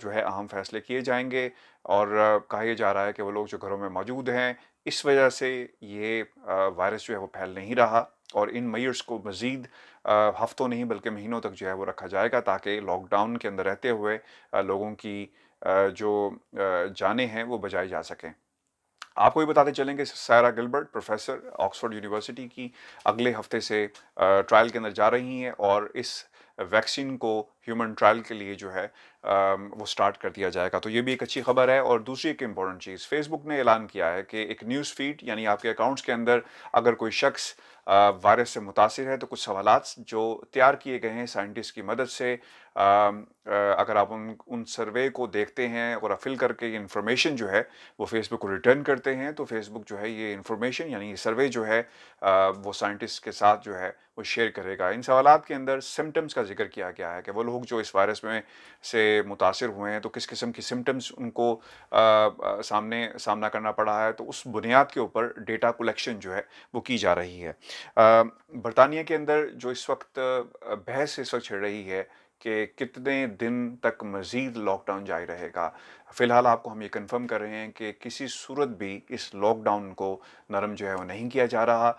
جو ہے اہم فیصلے کیے جائیں گے، اور کہا یہ جا رہا ہے کہ وہ لوگ جو گھروں میں موجود ہیں اس وجہ سے یہ وائرس جو ہے وہ پھیل نہیں رہا، اور ان میئرز کو مزید ہفتوں نہیں بلکہ مہینوں تک جو ہے وہ رکھا جائے گا تاکہ لاک ڈاؤن کے اندر رہتے ہوئے لوگوں کی جو جانیں ہیں وہ بچائی جا سکیں۔ آپ کو بھی بتاتے چلیں کہ Saira Gilbert professor Oxford university کی اگلے ہفتے سے ٹرائل کے اندر جا رہی ہیں، اور اس ویکسین کو ہیومن ٹرائل کے لیے جو ہے وہ سٹارٹ کر دیا جائے گا، تو یہ بھی ایک اچھی خبر ہے۔ اور دوسری ایک امپورٹنٹ چیز، فیس بک نے اعلان کیا ہے کہ ایک نیوز فیڈ یعنی آپ کے اکاؤنٹس کے اندر اگر کوئی شخص وائرس سے متاثر ہے تو کچھ سوالات جو تیار کیے گئے ہیں سائنٹسٹ کی مدد سے، اگر آپ ان سروے کو دیکھتے ہیں اور فل کر کے یہ انفارمیشن جو ہے وہ فیس بک کو ریٹرن کرتے ہیں، تو فیس بک جو ہے یہ انفارمیشن یعنی یہ سروے جو ہے وہ سائنٹسٹ کے ساتھ جو ہے وہ شیئر کرے گا۔ ان سوالات کے اندر سمٹمز کا ذکر کیا گیا ہے کہ وہ لوگ جو اس وائرس میں سے متاثر ہوئے ہیں تو کس قسم کی سمٹمز ان کو سامنا کرنا پڑا ہے، تو اس بنیاد کے اوپر ڈیٹا کلیکشن جو ہے وہ کی جا رہی ہے۔ برطانیہ کے اندر جو اس وقت بحث اس وقت چھڑ رہی ہے کہ کتنے دن تک مزید لاک ڈاؤن جاری رہے گا، فی الحال آپ کو ہم یہ کنفرم کر رہے ہیں کہ کسی صورت بھی اس لاک ڈاؤن کو نرم جو ہے وہ نہیں کیا جا رہا۔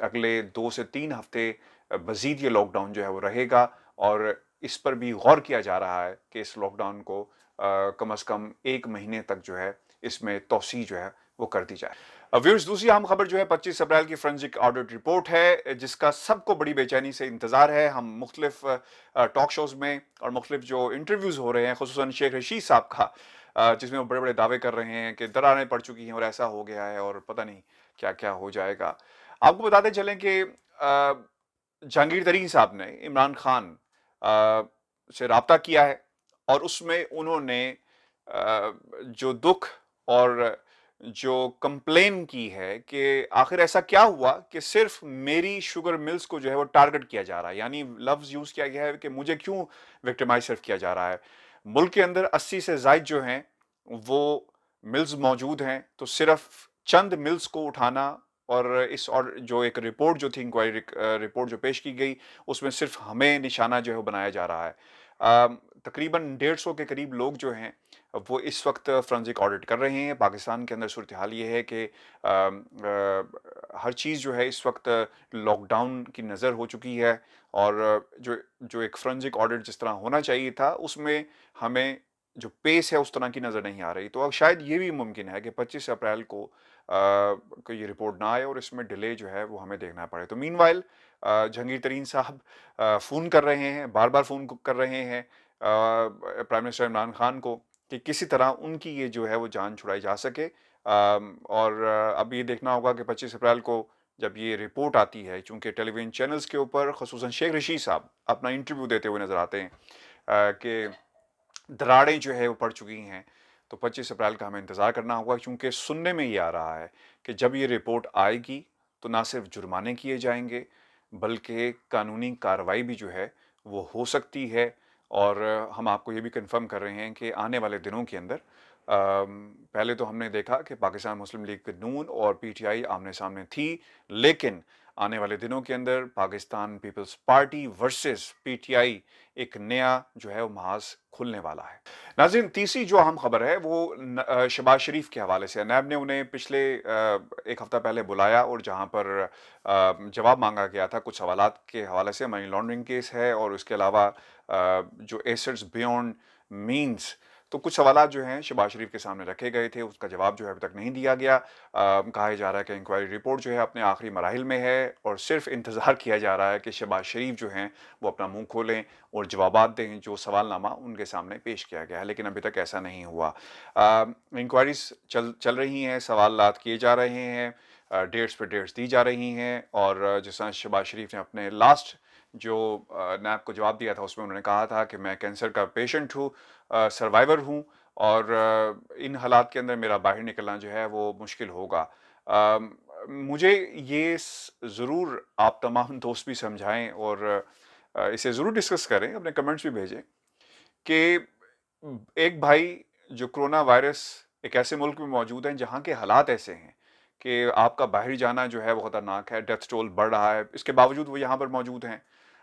اگلے 2 سے 3 ہفتے مزید یہ لاک ڈاؤن جو ہے وہ رہے گا، اور اس پر بھی غور کیا جا رہا ہے کہ اس لاک ڈاؤن کو کم از کم 1 مہینے تک جو ہے اس میں توسیع جو ہے وہ کر دی جائے۔ ویورز، دوسری اہم خبر جو ہے 25 اپریل کی فرنزک آڈٹ رپورٹ ہے، جس کا سب کو بڑی بے چینی سے انتظار ہے۔ ہم مختلف ٹاک شوز میں اور مختلف جو انٹرویوز ہو رہے ہیں، خصوصاً شیخ رشید صاحب کا، جس میں وہ بڑے بڑے دعوے کر رہے ہیں کہ دراریں پڑ چکی ہیں اور ایسا ہو گیا ہے اور پتہ نہیں کیا کیا ہو جائے گا۔ آپ کو بتاتے چلیں کہ جہانگیر ترین صاحب نے عمران خان سے رابطہ کیا ہے، اور اس میں انہوں نے جو دکھ اور جو کمپلین کی ہے کہ آخر ایسا کیا ہوا کہ صرف میری شوگر ملز کو جو ہے وہ ٹارگٹ کیا جا رہا ہے، یعنی لفظ یوز کیا گیا ہے کہ مجھے کیوں وکٹمائز صرف کیا جا رہا ہے۔ ملک کے اندر 80 سے زائد جو ہیں وہ ملز موجود ہیں، تو صرف چند ملز کو اٹھانا، اور اور جو ایک رپورٹ جو تھی انکوائری رپورٹ جو پیش کی گئی اس میں صرف ہمیں نشانہ جو ہے وہ بنایا جا رہا ہے۔ تقریباً 150 کے قریب لوگ جو ہیں وہ اس وقت فرنزک آڈٹ کر رہے ہیں۔ پاکستان کے اندر صورتحال یہ ہے کہ ہر چیز جو ہے اس وقت لاک ڈاؤن کی نظر ہو چکی ہے، اور جو ایک فرنزک آڈٹ جس طرح ہونا چاہیے تھا اس میں ہمیں جو پیس ہے اس طرح کی نظر نہیں آ رہی، تو اب شاید یہ بھی ممکن ہے کہ 25 اپریل کو یہ رپورٹ نہ آئے اور اس میں ڈیلے جو ہے وہ ہمیں دیکھنا پڑے۔ تو مین وائل جہانگیر ترین صاحب فون کر رہے ہیں، بار بار فون کر رہے ہیں پرائم منسٹر عمران خان کو کہ کسی طرح ان کی یہ جو ہے وہ جان چھڑائی جا سکے، اور اب یہ دیکھنا ہوگا کہ 25 اپریل کو جب یہ رپورٹ آتی ہے، چونکہ ٹیلی ویژن چینلز کے اوپر خصوصاً شیخ رشید صاحب اپنا انٹرویو دیتے ہوئے نظر آتے ہیں کہ دراڑیں جو ہے وہ پڑ چکی ہیں، تو 25 اپریل کا ہمیں انتظار کرنا ہوگا، کیونکہ سننے میں یہ آ رہا ہے کہ جب یہ رپورٹ آئے گی تو نہ صرف جرمانے کیے جائیں گے بلکہ قانونی کارروائی بھی جو ہے وہ ہو سکتی ہے، اور ہم آپ کو یہ بھی کنفرم کر رہے ہیں کہ آنے والے دنوں کے اندر پہلے تو ہم نے دیکھا کہ پاکستان مسلم لیگ نون اور پی ٹی آئی آمنے سامنے تھی، لیکن آنے والے دنوں کے اندر Pakistan Peoples Party versus P T I ایک نیا جو ہے وہ محاذ کھلنے والا ہے۔ ناظرین، تیسری جو اہم خبر ہے وہ شہباز شریف کے حوالے سے، نیب نے انہیں پچھلے 1 ہفتہ پہلے بلایا اور جہاں پر جواب مانگا گیا تھا کچھ سوالات کے حوالے سے، منی لانڈرنگ کیس ہے اور اس کے علاوہ جو ایسٹس بیونڈ مینز، تو کچھ سوالات جو ہیں شہباز شریف کے سامنے رکھے گئے تھے، اس کا جواب جو ہے ابھی تک نہیں دیا گیا۔ کہا جا رہا ہے کہ انکوائری رپورٹ جو ہے اپنے آخری مراحل میں ہے اور صرف انتظار کیا جا رہا ہے کہ شہباز شریف جو ہیں وہ اپنا منہ کھولیں اور جوابات دیں جو سوال نامہ ان کے سامنے پیش کیا گیا ہے، لیکن ابھی تک ایسا نہیں ہوا۔ انکوائریز چل رہی ہیں، سوالات کیے جا رہے ہیں، ڈیٹس پہ ڈیٹس دی جا رہی ہیں، اور جس طرح شہباز شریف نے اپنے لاسٹ جو نیب کو جواب دیا تھا اس میں انہوں نے کہا تھا کہ میں کینسر کا پیشنٹ ہوں، سروائیور ہوں، اور ان حالات کے اندر میرا باہر نکلنا جو ہے وہ مشکل ہوگا۔ مجھے یہ ضرور آپ تمام دوست بھی سمجھائیں اور اسے ضرور ڈسکس کریں، اپنے کمنٹس بھی بھیجیں کہ ایک بھائی جو کرونا وائرس ایک ایسے ملک میں موجود ہیں جہاں کے حالات ایسے ہیں کہ آپ کا باہر جانا جو ہے وہ خطرناک ہے، ڈیتھ ٹول بڑھ رہا ہے، اس کے باوجود وہ یہاں پر موجود ہیں۔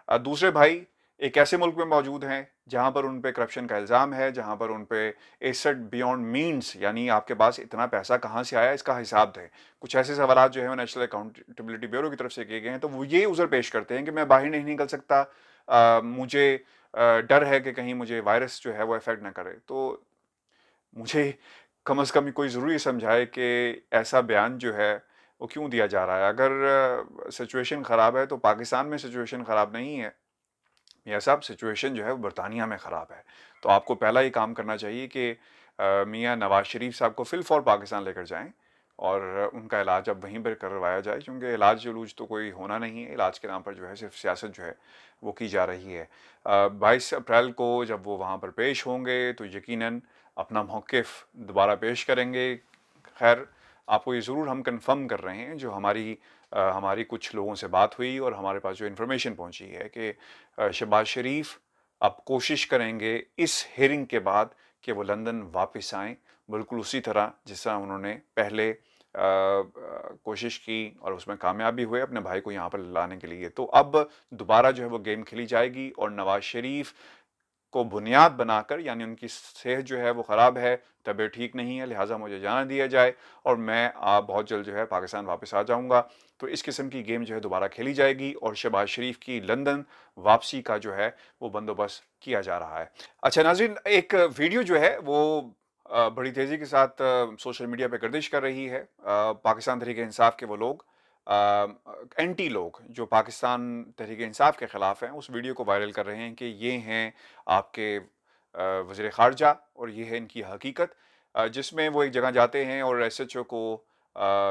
دوسرے بھائی ایک ایسے ملک میں موجود ہیں جہاں پر ان پہ کرپشن کا الزام ہے، جہاں پر ان پہ ایسٹ بیونڈ مینس، یعنی آپ کے پاس اتنا پیسہ کہاں سے آیا اس کا حساب دیں. کچھ ایسے سوالات جو ہیں وہ نیشنل اکاؤنٹیبلٹی بیورو کی طرف سے کیے گئے ہیں، تو وہ یہ عذر پیش کرتے ہیں کہ میں باہر نہیں نکل سکتا، مجھے ڈر ہے کہ کہیں مجھے وائرس جو ہے وہ افیکٹ نہ کرے. تو مجھے کم از کم کوئی ضروری سمجھائے کہ ایسا بیان جو ہے وہ کیوں دیا جا رہا ہے. اگر سچویشن خراب ہے تو پاکستان میں سچویشن خراب نہیں ہے میاں صاحب، سچویشن جو ہے وہ برطانیہ میں خراب ہے. تو آپ کو پہلا ہی کام کرنا چاہیے کہ میاں نواز شریف صاحب کو فی الفور پاکستان لے کر جائیں اور ان کا علاج اب وہیں پر کروایا جائے، کیونکہ علاج تو کوئی ہونا نہیں ہے. علاج کے نام پر جو ہے صرف سیاست جو ہے وہ کی جا رہی ہے. 22 اپریل کو جب وہ وہاں پر پیش ہوں گے تو یقیناً اپنا موقف دوبارہ پیش کریں گے. خیر، آپ کو یہ ضرور ہم کنفرم کر رہے ہیں، جو ہماری کچھ لوگوں سے بات ہوئی اور ہمارے پاس جو انفارمیشن پہنچی ہے کہ شہباز شریف اب کوشش کریں گے اس ہیئرنگ کے بعد کہ وہ لندن واپس آئیں، بالکل اسی طرح جس طرح انہوں نے پہلے کوشش کی اور اس میں کامیابی ہوئے اپنے بھائی کو یہاں پر لانے کے لیے. تو اب دوبارہ جو ہے وہ گیم کھیلی جائے گی اور نواز شریف کو بنیاد بنا کر، یعنی ان کی صحت جو ہے وہ خراب ہے، طبیعت ٹھیک نہیں ہے، لہٰذا مجھے جانا دیا جائے اور میں بہت جلد جو ہے پاکستان واپس آ جاؤں گا. تو اس قسم کی گیم جو ہے دوبارہ کھیلی جائے گی اور شہباز شریف کی لندن واپسی کا جو ہے وہ بندوبست کیا جا رہا ہے. اچھا ناظرین، ایک ویڈیو جو ہے وہ بڑی تیزی کے ساتھ سوشل میڈیا پہ گردش کر رہی ہے. پاکستان تحریک انصاف کے وہ لوگ، اینٹی لوگ جو پاکستان تحریک انصاف کے خلاف ہیں، اس ویڈیو کو وائرل کر رہے ہیں کہ یہ ہیں آپ کے وزیر خارجہ اور یہ ہے ان کی حقیقت، جس میں وہ ایک جگہ جاتے ہیں اور ایس ایچ او کو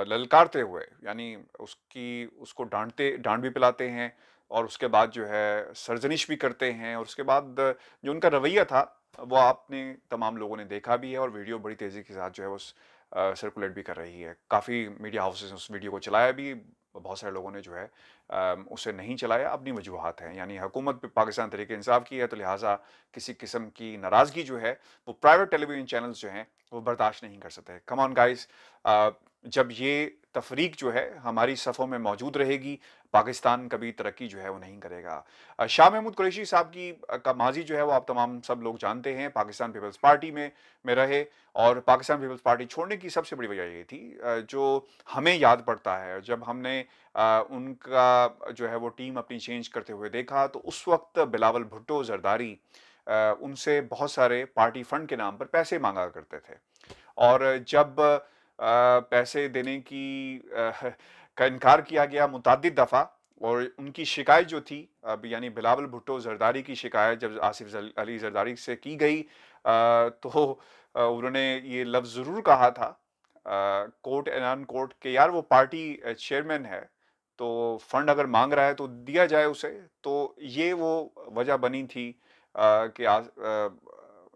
للکارتے ہوئے، یعنی اس کو ڈانٹ بھی پلاتے ہیں اور اس کے بعد جو ہے سرزنش بھی کرتے ہیں. اور اس کے بعد جو ان کا رویہ تھا وہ آپ نے تمام لوگوں نے دیکھا بھی ہے اور ویڈیو بڑی تیزی کے ساتھ جو ہے وہ سرکولیٹ بھی کر رہی ہے. کافی میڈیا ہاؤسز نے اس ویڈیو کو چلایا بھی، بہت سارے لوگوں نے جو ہے اسے نہیں چلایا. اپنی وجوہات ہیں، یعنی حکومت پہ پاکستان تحریک انصاف کی ہے تو لہٰذا کسی قسم کی ناراضگی جو ہے وہ پرائیویٹ ٹیلی ویژن چینلز جو ہیں وہ برداشت نہیں کر سکتے. کم آن گائز، جب یہ تفریق جو ہے ہماری صفوں میں موجود رہے گی، پاکستان کبھی ترقی جو ہے وہ نہیں کرے گا. شاہ محمود قریشی صاحب کا ماضی جو ہے وہ آپ تمام سب لوگ جانتے ہیں. پاکستان پیپلز پارٹی میں رہے اور پاکستان پیپلز پارٹی چھوڑنے کی سب سے بڑی وجہ یہ تھی، جو ہمیں یاد پڑتا ہے جب ہم نے ان کا جو ہے وہ ٹیم اپنی چینج کرتے ہوئے دیکھا، تو اس وقت بلاول بھٹو زرداری ان سے بہت سارے پارٹی فنڈ کے نام پر پیسے مانگا کرتے تھے. اور جب پیسے دینے کا انکار کیا گیا متعدد دفعہ، اور ان کی شکایت جو تھی یعنی بلاول بھٹو زرداری کی شکایت جب آصف علی زرداری سے کی گئی، تو انہوں نے یہ لفظ ضرور کہا تھا کوٹ اینان کوٹ کہ یار وہ پارٹی چیئرمین ہے تو فنڈ اگر مانگ رہا ہے تو دیا جائے اسے. تو یہ وہ وجہ بنی تھی کہ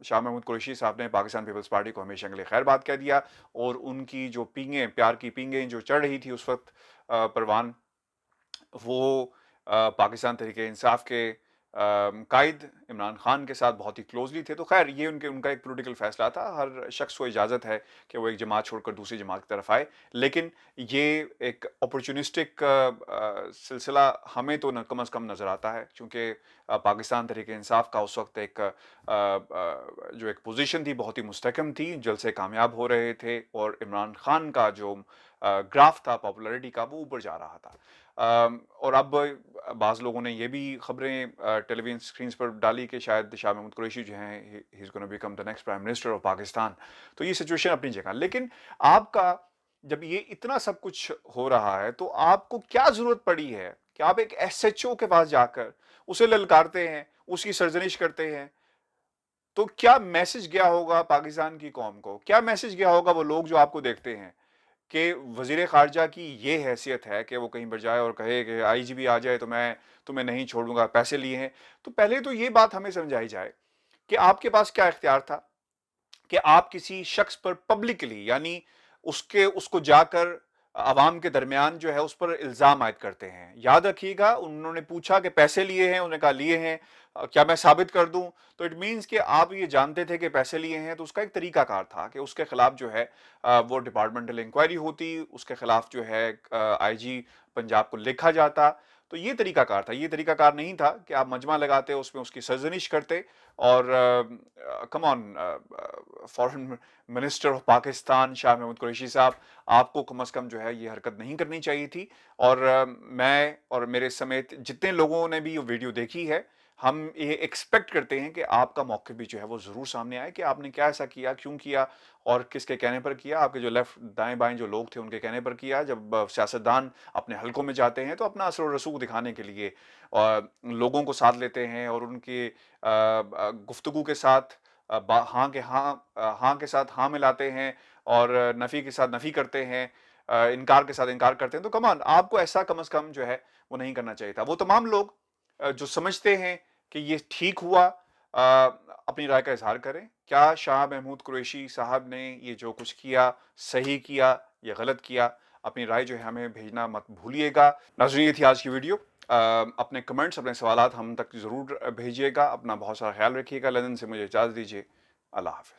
شاہ محمود قریشی صاحب نے پاکستان پیپلز پارٹی کو ہمیشہ کے لیے خیر بات کہہ دیا اور ان کی جو پینگیں، پیار کی پینگیں جو چڑھ رہی تھی اس وقت پروان، وہ پاکستان تحریک انصاف کے قائد عمران خان کے ساتھ بہت ہی کلوزلی تھے. تو خیر یہ ان کا ایک پولیٹیکل فیصلہ تھا، ہر شخص کو اجازت ہے کہ وہ ایک جماعت چھوڑ کر دوسری جماعت کی طرف آئے، لیکن یہ ایک اپرچونسٹک سلسلہ ہمیں تو کم از کم نظر آتا ہے، چونکہ پاکستان تحریک انصاف کا اس وقت جو ایک پوزیشن تھی بہت ہی مستحکم تھی، جلسے کامیاب ہو رہے تھے اور عمران خان کا جو گراف تھا پاپولیرٹی کا وہ اوپر جا رہا تھا. اور اب بعض لوگوں نے یہ بھی خبریں ٹیلی ویژن اسکرینز پر ڈالی کہ شاید شاہ محمود قریشی جو ہیں he is gonna become the next prime minister of Pakistan. تو یہ سچویشن اپنی جگہ، لیکن آپ کا جب یہ اتنا سب کچھ ہو رہا ہے تو آپ کو کیا ضرورت پڑی ہے کہ آپ ایک ایس ایچ او کے پاس جا کر اسے للکارتے ہیں، اس کی سرزنش کرتے ہیں؟ تو کیا میسج گیا ہوگا پاکستان کی قوم کو، کیا میسج گیا ہوگا وہ لوگ جو آپ کو دیکھتے ہیں کہ وزیر خارجہ کی یہ حیثیت ہے کہ وہ کہیں پر جائے اور کہے کہ آئی جی بھی آ جائے تو میں تمہیں نہیں چھوڑوں گا، پیسے لیے ہیں. تو پہلے تو یہ بات ہمیں سمجھائی جائے کہ آپ کے پاس کیا اختیار تھا کہ آپ کسی شخص پر پبلکلی، یعنی اس کو جا کر عوام کے درمیان جو ہے اس پر الزام عائد کرتے ہیں. یاد رکھیے گا انہوں نے پوچھا کہ پیسے لیے ہیں، انہوں نے کہا لیے ہیں، کیا میں ثابت کر دوں؟ تو اٹ مینس کہ آپ یہ جانتے تھے کہ پیسے لیے ہیں. تو اس کا ایک طریقہ کار تھا کہ اس کے خلاف جو ہے وہ ڈپارٹمنٹل انکوائری ہوتی، اس کے خلاف جو ہے آئی جی پنجاب کو لکھا جاتا. تو تو یہ طریقہ کار تھا، یہ طریقہ کار نہیں تھا کہ آپ مجمع لگاتے اس میں اس کی سرزنش کرتے اور کم on foreign minister of Pakistan Shah Mahmood Qureshi صاحب، آپ کو کم از کم جو ہے یہ حرکت نہیں کرنی چاہیے تھی. اور میں اور میرے سمیت جتنے لوگوں نے بھی یہ ویڈیو دیکھی ہے، ہم یہ ایکسپیکٹ کرتے ہیں کہ آپ کا موقف بھی جو ہے وہ ضرور سامنے آئے کہ آپ نے کیا ایسا کیا، کیوں کیا اور کس کے کہنے پر کیا. آپ کے جو لیفٹ دائیں بائیں جو لوگ تھے ان کے کہنے پر کیا. جب سیاستدان اپنے حلقوں میں جاتے ہیں تو اپنا اثر و رسوخ دکھانے کے لیے لوگوں کو ساتھ لیتے ہیں اور ان کی گفتگو کے ساتھ ہاں کے ہاں، ہاں کے ساتھ ہاں ملاتے ہیں اور نفی کے ساتھ نفی کرتے ہیں، انکار کے ساتھ انکار کرتے ہیں. تو کمان آپ کو ایسا کم از کم جو ہے وہ نہیں کرنا چاہیے تھا. وہ تمام لوگ جو سمجھتے ہیں کہ یہ ٹھیک ہوا، اپنی رائے کا اظہار کریں. کیا شاہ محمود قریشی صاحب نے یہ جو کچھ کیا صحیح کیا یا غلط کیا؟ اپنی رائے جو ہے ہمیں بھیجنا مت بھولیے گا. ناظرین، یہ تھی آج کی ویڈیو. اپنے کمنٹس، اپنے سوالات ہم تک ضرور بھیجیے گا. اپنا بہت سارا خیال رکھیے گا. لندن سے مجھے اجازت دیجیے. اللہ حافظ.